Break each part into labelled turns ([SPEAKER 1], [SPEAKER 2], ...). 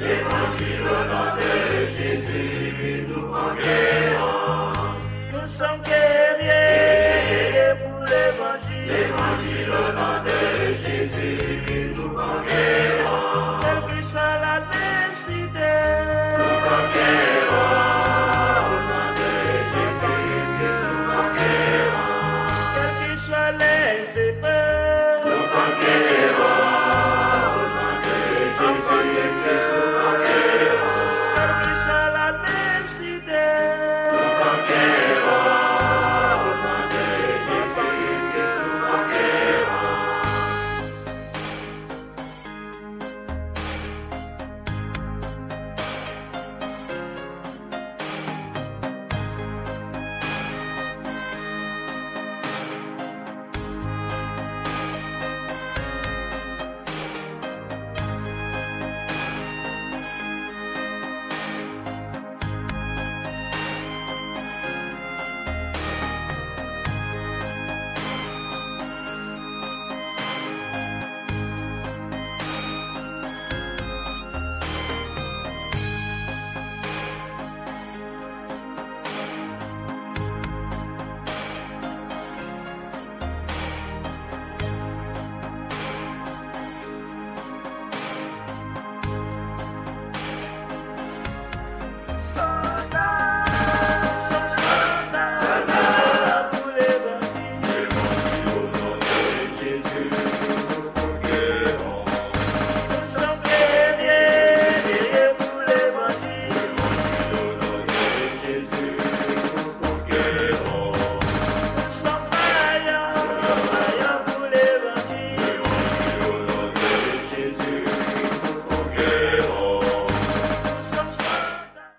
[SPEAKER 1] Évangile au nom de Jésus, nous conquérons.
[SPEAKER 2] Nous sommes guerriers pour l'évangile.
[SPEAKER 1] Évangile au nom de Jésus, nous conquérons.
[SPEAKER 2] Quelle que soit la nécessité,
[SPEAKER 1] Nous conquérons. Au nom de Jésus, nous conquérons.
[SPEAKER 2] quelles que soient les épreuves,
[SPEAKER 1] Nous conquérons. Au nom de Jésus, nous conquérons.
[SPEAKER 2] quelle que soit la nécessité,
[SPEAKER 1] Nous conquérons. Au nom de Jésus, nous conquérons.
[SPEAKER 2] soldats pour l'évangile.
[SPEAKER 1] Évangile au nom de Jésus, nous conquérons.
[SPEAKER 2] Nous sommes guerriers pour l'évangile.
[SPEAKER 1] Évangile au nom de Jésus, nous conquérons.
[SPEAKER 2] Nous sommes vaillants pour l'évangile.
[SPEAKER 1] Évangile au nom de Jésus, nous conquérons.
[SPEAKER 2] Nous sommes soldats.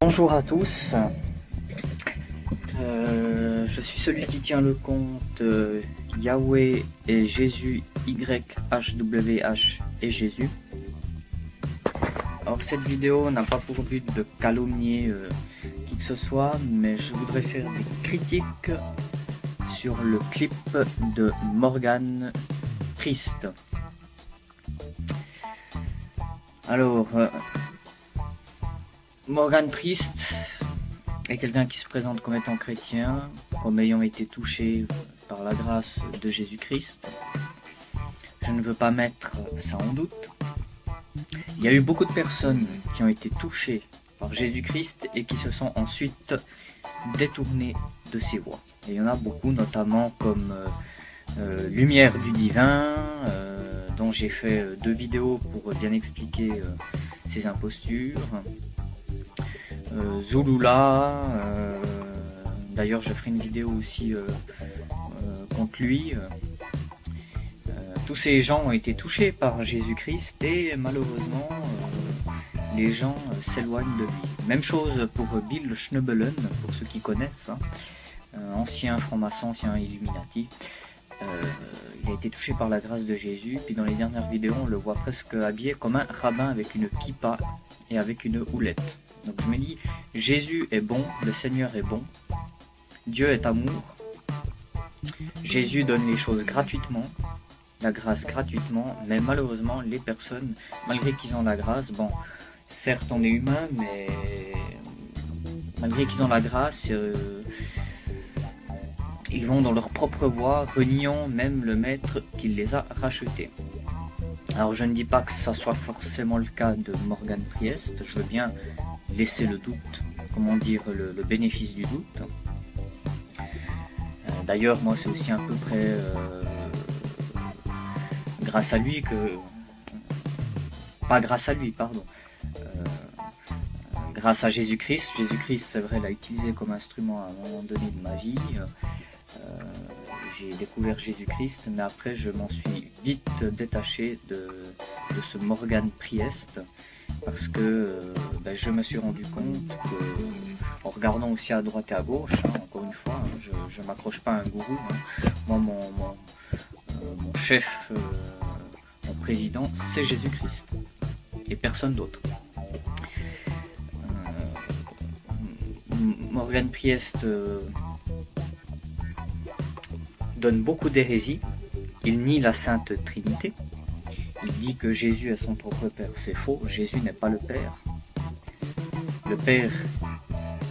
[SPEAKER 3] Bonjour à tous, je suis celui qui tient le compte Yahweh et Jésus, YHWH et Jésus. Alors cette vidéo n'a pas pour but de calomnier qui que ce soit, mais je voudrais faire des critiques sur le clip de Morgan Priest. Alors, Morgan Priest est quelqu'un qui se présente comme étant chrétien, comme ayant été touché par la grâce de Jésus-Christ. Je ne veux pas mettre ça en doute. Il y a eu beaucoup de personnes qui ont été touchées par Jésus-Christ et qui se sont ensuite détournées de ses voies. Et il y en a beaucoup, notamment comme Lumière du Divin, dont j'ai fait 2 vidéos pour bien expliquer ses impostures. Zulula, d'ailleurs je ferai une vidéo aussi contre lui. Tous ces gens ont été touchés par Jésus-Christ et malheureusement les gens s'éloignent de lui. Même chose pour Bill Schnoebelen, pour ceux qui connaissent, hein, ancien franc-maçon, ancien Illuminati. Il a été touché par la grâce de Jésus, puis dans les dernières vidéos on le voit presque habillé comme un rabbin avec une kippa et avec une houlette. Donc je me dis, Jésus est bon, le Seigneur est bon, Dieu est amour, Jésus donne les choses gratuitement, la grâce gratuitement, mais malheureusement les personnes, malgré qu'ils ont la grâce, bon, certes on est humain, mais malgré qu'ils ont la grâce, ils vont dans leur propre voie, reniant même le maître qui les a rachetés. Alors je ne dis pas que ça soit forcément le cas de Morgan Priest, je veux bien laisser le doute, comment dire, le bénéfice du doute. D'ailleurs moi c'est aussi à peu près grâce à lui que... Pas grâce à lui, pardon. Grâce à Jésus-Christ. Jésus-Christ, c'est vrai, l'a utilisé comme instrument à un moment donné de ma vie. J'ai découvert Jésus-Christ, mais après je m'en suis vite détaché de ce Morgan Priest, parce que je me suis rendu compte que, en regardant aussi à droite et à gauche, encore une fois, je ne m'accroche pas à un gourou. Moi, mon chef, mon président, c'est Jésus-Christ, et personne d'autre. Morgan Priest donne beaucoup d'hérésies. Il nie la Sainte Trinité. Il dit que Jésus est son propre Père. C'est faux. Jésus n'est pas le Père. Le Père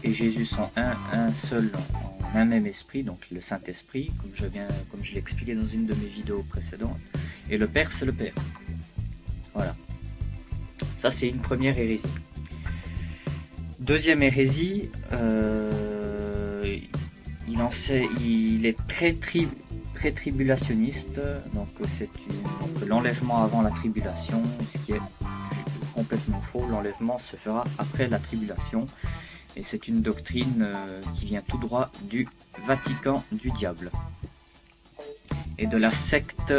[SPEAKER 3] et Jésus sont un seul, en un même esprit, donc le Saint-Esprit, comme je l'ai expliqué dans une de mes vidéos précédentes. Et le Père, c'est le Père. Voilà. Ça, c'est une première hérésie. Deuxième hérésie, il est pré-tribulationniste, donc c'est l'enlèvement avant la tribulation, ce qui est complètement faux. L'enlèvement se fera après la tribulation, et c'est une doctrine qui vient tout droit du Vatican du diable et de la secte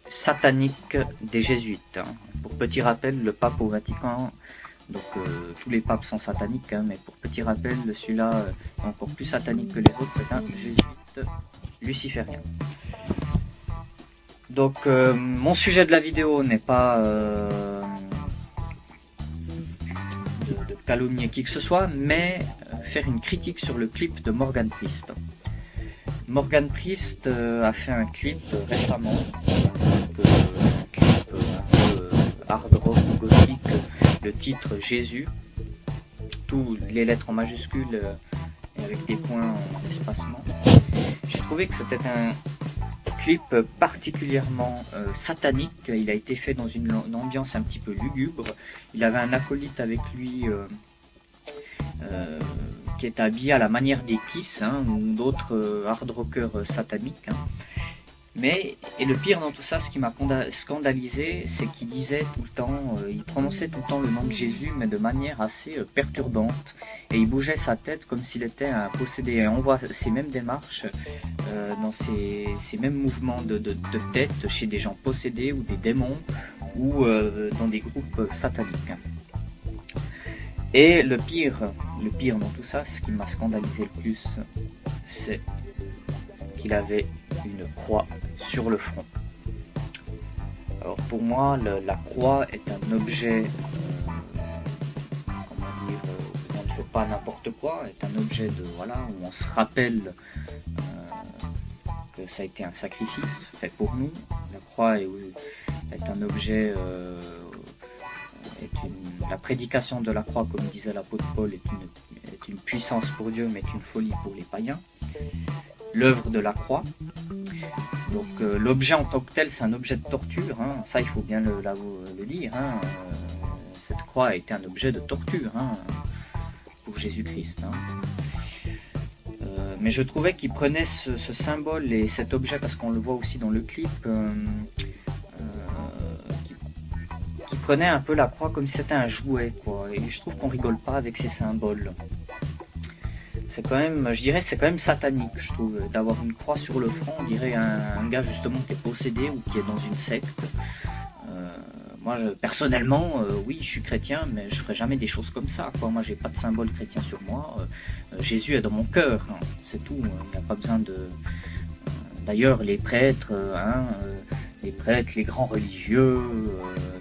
[SPEAKER 3] satanique des jésuites. Pour petit rappel, le pape au Vatican, donc tous les papes sont sataniques, mais pour petit rappel, celui-là est encore plus satanique que les autres, c'est un jésuite luciférien. Donc mon sujet de la vidéo n'est pas de calomnier qui que ce soit, mais faire une critique sur le clip de Morgan Priest. Morgan Priest a fait un clip récemment, un clip un peu hard rock gothique, le titre Jésus, toutes les lettres en majuscules et avec des points en espacement. J'ai trouvé que c'était un clip particulièrement satanique. Il a été fait dans une ambiance un petit peu lugubre. Il avait un acolyte avec lui qui est habillé à la manière des Kiss, ou d'autres hard rockers sataniques. Et le pire dans tout ça, ce qui m'a scandalisé, c'est qu'il disait tout le temps, il prononçait tout le temps le nom de Jésus, mais de manière assez perturbante. Et il bougeait sa tête comme s'il était un possédé. Et on voit ces mêmes démarches dans ces mêmes mouvements de tête chez des gens possédés ou des démons ou dans des groupes sataniques. Et le pire dans tout ça, ce qui m'a scandalisé le plus, c'est qu'il avait une croix sur le front. Alors pour moi, la croix est un objet, comment dire, on ne fait pas n'importe quoi, est un objet de, voilà, où on se rappelle que ça a été un sacrifice fait pour nous. La croix est un objet, la prédication de la croix, comme disait l'apôtre Paul, est une puissance pour Dieu, mais est une folie pour les païens. L'œuvre de la croix, donc l'objet en tant que tel, c'est un objet de torture, ça il faut bien le dire, cette croix a été un objet de torture pour Jésus-Christ. Mais je trouvais qu'il prenait ce symbole et cet objet, parce qu'on le voit aussi dans le clip, qui prenait un peu la croix comme si c'était un jouet, quoi. Et je trouve qu'on rigole pas avec ces symboles. C'est quand même, je dirais, c'est quand même satanique, je trouve, d'avoir une croix sur le front. On dirait un gars justement qui est possédé ou qui est dans une secte. Moi, personnellement, oui, je suis chrétien, mais je ferai jamais des choses comme ça, quoi. Moi, j'ai pas de symbole chrétien sur moi. Jésus est dans mon cœur, c'est tout. Il n'y a pas besoin de. D'ailleurs, les prêtres, les grands religieux,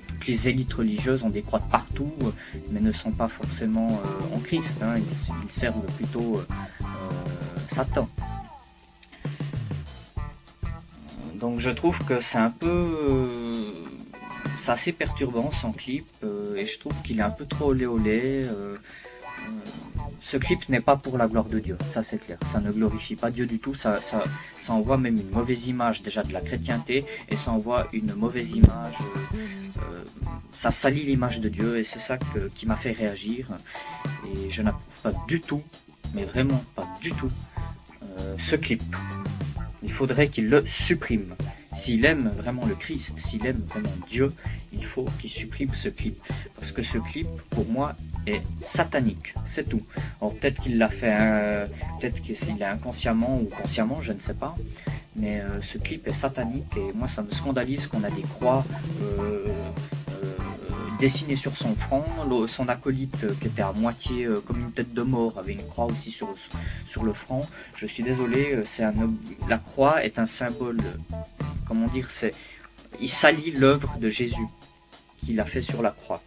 [SPEAKER 3] toutes toutes les élites religieuses ont des croix de partout, mais ne sont pas forcément en Christ, hein. Ils servent plutôt Satan. Donc je trouve que c'est un peu... c'est assez perturbant son clip, et je trouve qu'il est un peu trop olé olé. Ce clip n'est pas pour la gloire de Dieu, ça c'est clair, ça ne glorifie pas Dieu du tout, ça envoie même une mauvaise image déjà de la chrétienté, et ça envoie une mauvaise image, ça salit l'image de Dieu, et c'est ça qui m'a fait réagir, et je n'approuve pas du tout, mais vraiment pas du tout, ce clip. Il faudrait qu'il le supprime. S'il aime vraiment le Christ, s'il aime vraiment Dieu, il faut qu'il supprime ce clip. Parce que ce clip, pour moi, est satanique, c'est tout. Alors peut-être qu'il l'a fait, peut-être qu'il l'a inconsciemment ou consciemment, je ne sais pas. Mais ce clip est satanique et moi ça me scandalise qu'on a des croix dessinées sur son front. Son acolyte qui était à moitié comme une tête de mort avait une croix aussi sur le front. Je suis désolé, la croix est un symbole, comment dire, il salit l'œuvre de Jésus qu'il a fait sur la croix.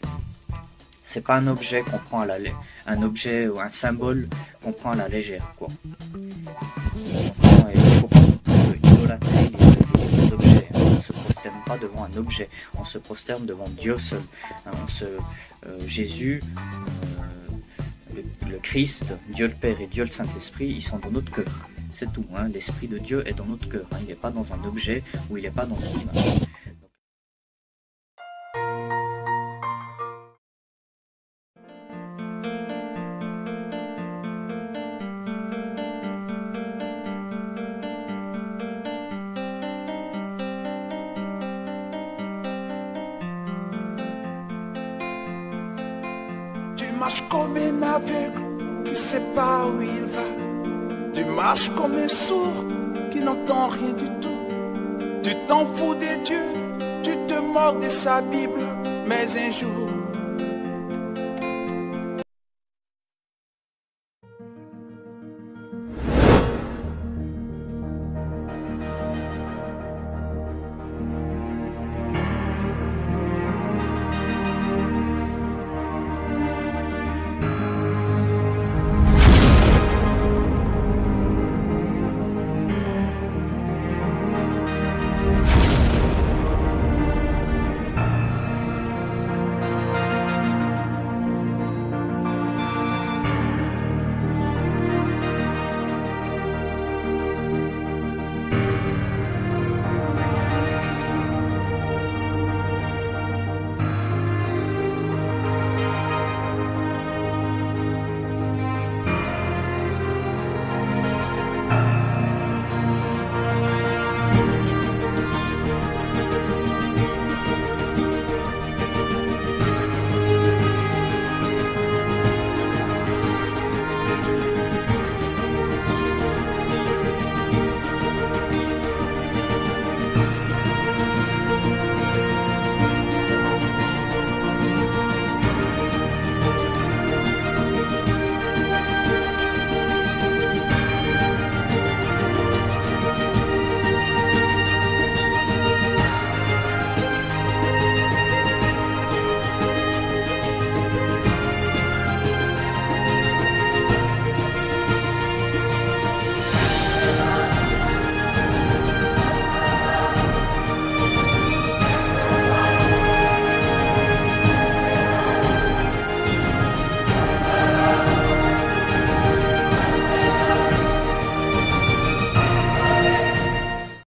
[SPEAKER 3] C'est pas un objet qu'on prend à la légère, un objet ou un symbole qu'on prend à la légère, quoi. Il faut pas idolâtrer les objets. On ne se prosterne pas devant un objet, on se prosterne devant Dieu seul. Jésus, le Christ, Dieu le Père et Dieu le Saint-Esprit, ils sont dans notre cœur. C'est tout, hein. L'Esprit de Dieu est dans notre cœur, hein. Il n'est pas dans un objet ou il n'est pas dans une image.
[SPEAKER 4] Tu marches comme un aveugle qui ne sait pas où il va. Tu marches comme un sourd qui n'entend rien du tout. Tu t'en fous de Dieu, tu te moques de sa Bible. Mais un jour,